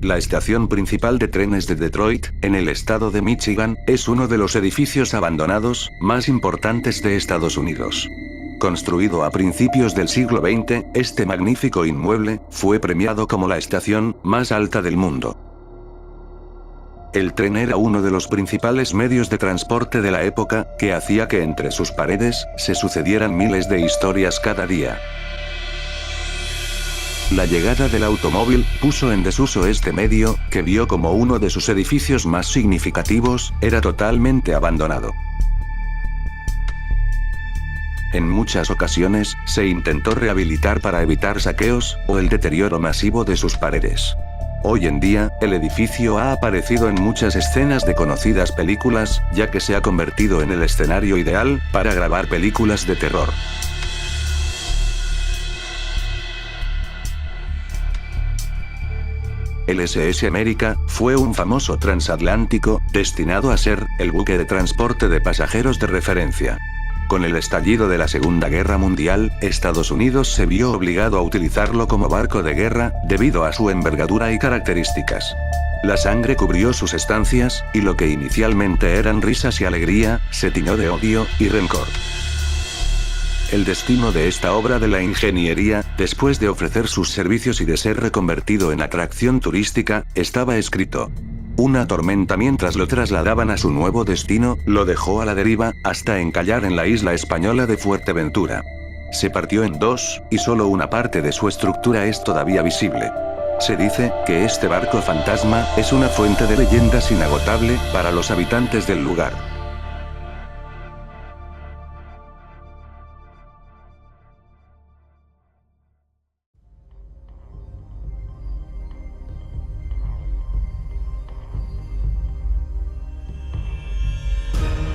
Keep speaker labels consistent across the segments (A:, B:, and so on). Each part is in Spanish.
A: La estación principal de trenes de Detroit, en el estado de Michigan, es uno de los edificios abandonados más importantes de Estados Unidos. Construido a principios del siglo XX, este magnífico inmueble fue premiado como la estación más alta del mundo. El tren era uno de los principales medios de transporte de la época, que hacía que entre sus paredes se sucedieran miles de historias cada día. La llegada del automóvil puso en desuso este medio, que vio como uno de sus edificios más significativos era totalmente abandonado. En muchas ocasiones, se intentó rehabilitar para evitar saqueos o el deterioro masivo de sus paredes. Hoy en día, el edificio ha aparecido en muchas escenas de conocidas películas, ya que se ha convertido en el escenario ideal para grabar películas de terror. El SS America fue un famoso transatlántico, destinado a ser el buque de transporte de pasajeros de referencia. Con el estallido de la Segunda Guerra Mundial, Estados Unidos se vio obligado a utilizarlo como barco de guerra, debido a su envergadura y características. La sangre cubrió sus estancias, y lo que inicialmente eran risas y alegría, se tiñó de odio y rencor. El destino de esta obra de la ingeniería, después de ofrecer sus servicios y de ser reconvertido en atracción turística, estaba escrito. Una tormenta mientras lo trasladaban a su nuevo destino, lo dejó a la deriva, hasta encallar en la isla española de Fuerteventura. Se partió en dos, y solo una parte de su estructura es todavía visible. Se dice que este barco fantasma es una fuente de leyendas inagotable para los habitantes del lugar.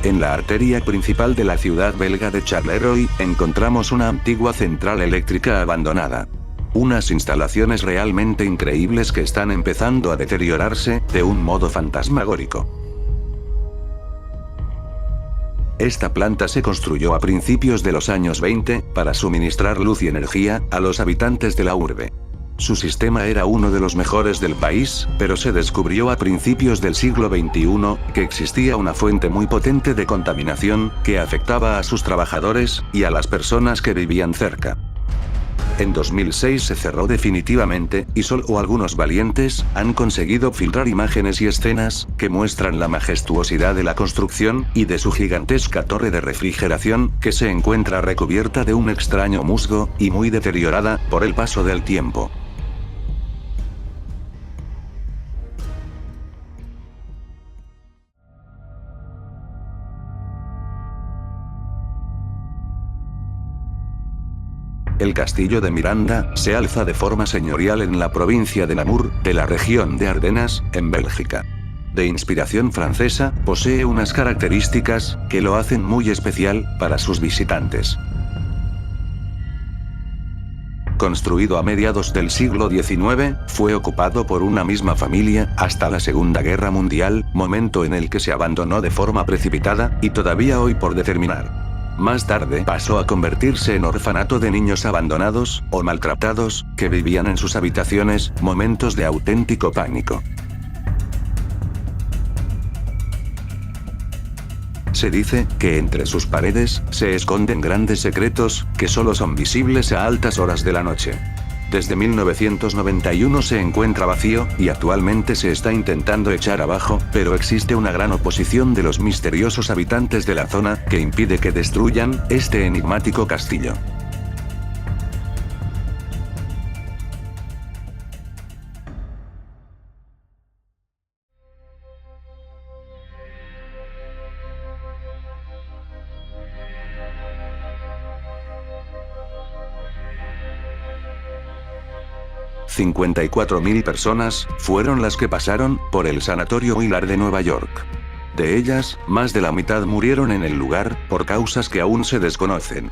A: En la arteria principal de la ciudad belga de Charleroi, encontramos una antigua central eléctrica abandonada. Unas instalaciones realmente increíbles que están empezando a deteriorarse de un modo fantasmagórico. Esta planta se construyó a principios de los años 20, para suministrar luz y energía a los habitantes de la urbe. Su sistema era uno de los mejores del país, pero se descubrió a principios del siglo XXI, que existía una fuente muy potente de contaminación, que afectaba a sus trabajadores, y a las personas que vivían cerca. En 2006 se cerró definitivamente, y solo algunos valientes han conseguido filtrar imágenes y escenas que muestran la majestuosidad de la construcción, y de su gigantesca torre de refrigeración, que se encuentra recubierta de un extraño musgo, y muy deteriorada por el paso del tiempo. El castillo de Miranda se alza de forma señorial en la provincia de Namur, de la región de Ardenas, en Bélgica. De inspiración francesa, posee unas características que lo hacen muy especial para sus visitantes. Construido a mediados del siglo XIX, fue ocupado por una misma familia hasta la Segunda Guerra Mundial, momento en el que se abandonó de forma precipitada, y todavía hoy por determinar. Más tarde pasó a convertirse en orfanato de niños abandonados o maltratados, que vivían en sus habitaciones, momentos de auténtico pánico. Se dice que entre sus paredes se esconden grandes secretos, que solo son visibles a altas horas de la noche. Desde 1991 se encuentra vacío, y actualmente se está intentando echar abajo, pero existe una gran oposición de los misteriosos habitantes de la zona, que impide que destruyan este enigmático castillo. $54.000 personas fueron las que pasaron por el Sanatorio Willard de Nueva York. De ellas, más de la mitad murieron en el lugar, por causas que aún se desconocen.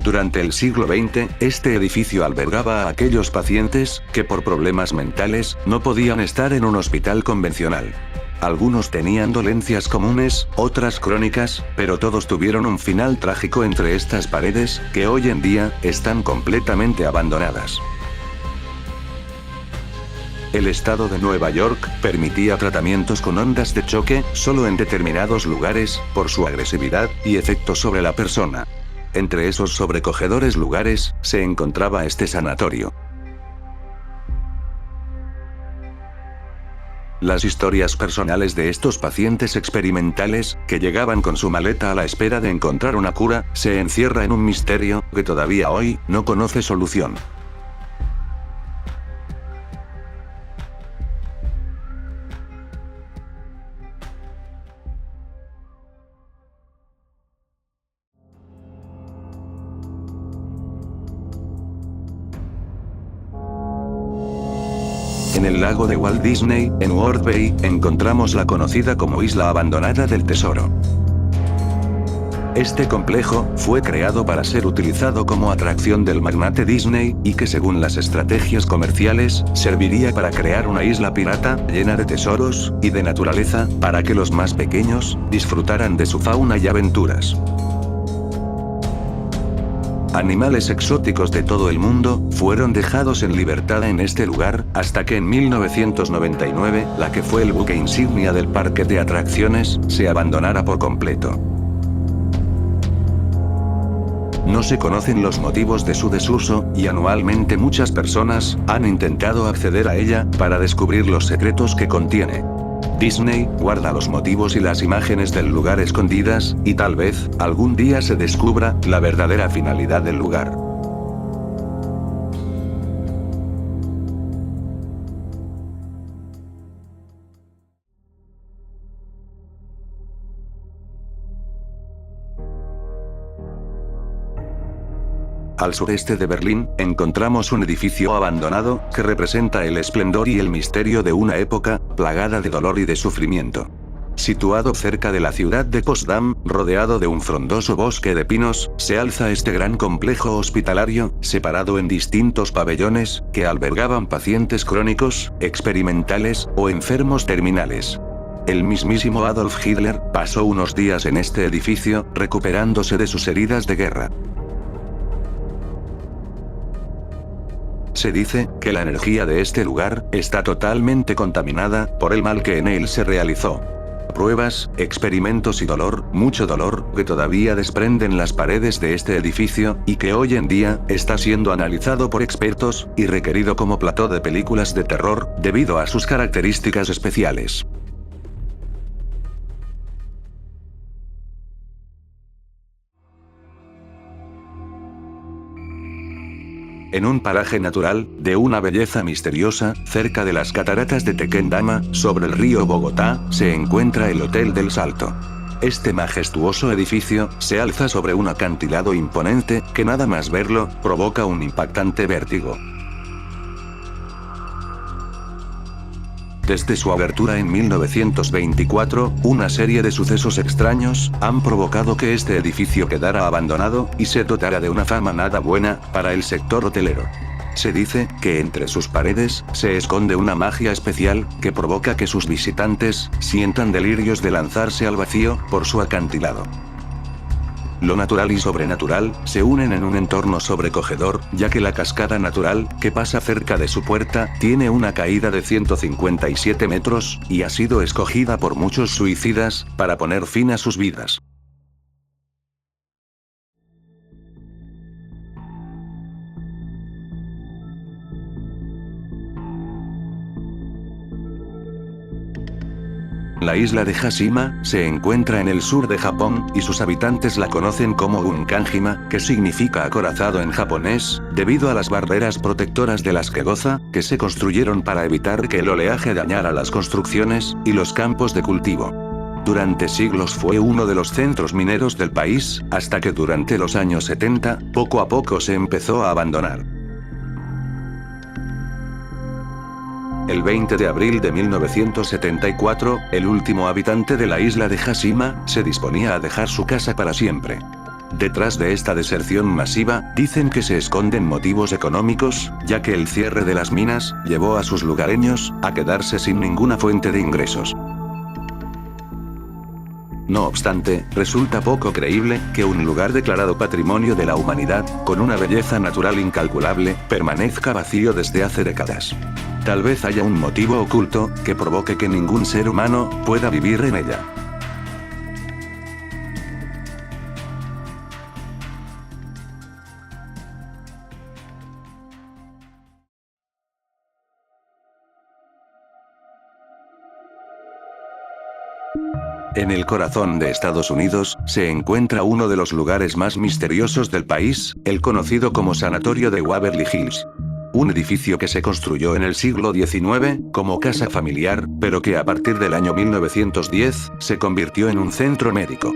A: Durante el siglo XX, este edificio albergaba a aquellos pacientes que por problemas mentales no podían estar en un hospital convencional. Algunos tenían dolencias comunes, otras crónicas, pero todos tuvieron un final trágico entre estas paredes, que hoy en día están completamente abandonadas. El estado de Nueva York permitía tratamientos con ondas de choque solo en determinados lugares, por su agresividad y efecto sobre la persona. Entre esos sobrecogedores lugares, se encontraba este sanatorio. Las historias personales de estos pacientes experimentales, que llegaban con su maleta a la espera de encontrar una cura, se encierra en un misterio que todavía hoy no conoce solución. En el lago de Walt Disney, en Ward Bay, encontramos la conocida como Isla Abandonada del Tesoro. Este complejo fue creado para ser utilizado como atracción del magnate Disney, y que según las estrategias comerciales, serviría para crear una isla pirata, llena de tesoros y de naturaleza, para que los más pequeños disfrutaran de su fauna y aventuras. Animales exóticos de todo el mundo fueron dejados en libertad en este lugar, hasta que en 1999, la que fue el buque insignia del parque de atracciones, se abandonara por completo. No se conocen los motivos de su desuso, y anualmente muchas personas han intentado acceder a ella para descubrir los secretos que contiene. Disney guarda los motivos y las imágenes del lugar escondidas, y tal vez, algún día se descubra la verdadera finalidad del lugar. Al sureste de Berlín, encontramos un edificio abandonado, que representa el esplendor y el misterio de una época plagada de dolor y de sufrimiento. Situado cerca de la ciudad de Potsdam, rodeado de un frondoso bosque de pinos, se alza este gran complejo hospitalario, separado en distintos pabellones, que albergaban pacientes crónicos, experimentales o enfermos terminales. El mismísimo Adolf Hitler pasó unos días en este edificio, recuperándose de sus heridas de guerra. Se dice que la energía de este lugar está totalmente contaminada por el mal que en él se realizó. Pruebas, experimentos y mucho dolor, que todavía desprenden las paredes de este edificio, y que hoy en día está siendo analizado por expertos y requerido como plató de películas de terror, debido a sus características especiales. En un paraje natural, de una belleza misteriosa, cerca de las cataratas de Tequendama, sobre el río Bogotá, se encuentra el Hotel del Salto. Este majestuoso edificio se alza sobre un acantilado imponente, que nada más verlo, provoca un impactante vértigo. Desde su abertura en 1924, una serie de sucesos extraños han provocado que este edificio quedara abandonado y se dotara de una fama nada buena para el sector hotelero. Se dice que entre sus paredes se esconde una magia especial que provoca que sus visitantes sientan delirios de lanzarse al vacío por su acantilado. Lo natural y sobrenatural se unen en un entorno sobrecogedor, ya que la cascada natural, que pasa cerca de su puerta, tiene una caída de 157 metros, y ha sido escogida por muchos suicidas, para poner fin a sus vidas. La isla de Hashima se encuentra en el sur de Japón, y sus habitantes la conocen como Gunkanjima, que significa acorazado en japonés, debido a las barreras protectoras de las que goza, que se construyeron para evitar que el oleaje dañara las construcciones y los campos de cultivo. Durante siglos fue uno de los centros mineros del país, hasta que durante los años 70, poco a poco se empezó a abandonar. El 20 de abril de 1974, el último habitante de la isla de Hashima se disponía a dejar su casa para siempre. Detrás de esta deserción masiva, dicen que se esconden motivos económicos, ya que el cierre de las minas llevó a sus lugareños a quedarse sin ninguna fuente de ingresos. No obstante, resulta poco creíble que un lugar declarado Patrimonio de la Humanidad, con una belleza natural incalculable, permanezca vacío desde hace décadas. Tal vez haya un motivo oculto, que provoque que ningún ser humano pueda vivir en ella. En el corazón de Estados Unidos, se encuentra uno de los lugares más misteriosos del país, el conocido como Sanatorio de Waverly Hills. Un edificio que se construyó en el siglo XIX, como casa familiar, pero que a partir del año 1910, se convirtió en un centro médico.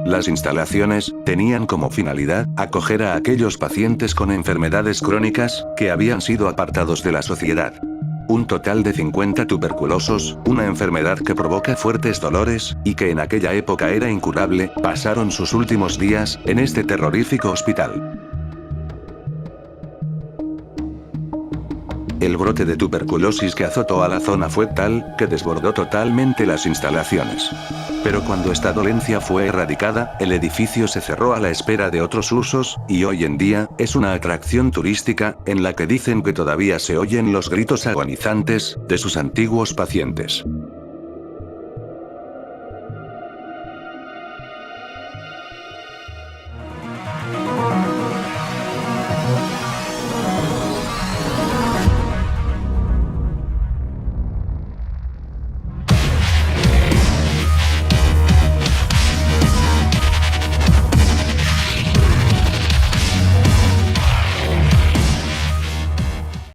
A: Las instalaciones tenían como finalidad acoger a aquellos pacientes con enfermedades crónicas que habían sido apartados de la sociedad. Un total de 50 tuberculosos, una enfermedad que provoca fuertes dolores, y que en aquella época era incurable, pasaron sus últimos días en este terrorífico hospital. El brote de tuberculosis que azotó a la zona fue tal, que desbordó totalmente las instalaciones. Pero cuando esta dolencia fue erradicada, el edificio se cerró a la espera de otros usos, y hoy en día, es una atracción turística, en la que dicen que todavía se oyen los gritos agonizantes de sus antiguos pacientes.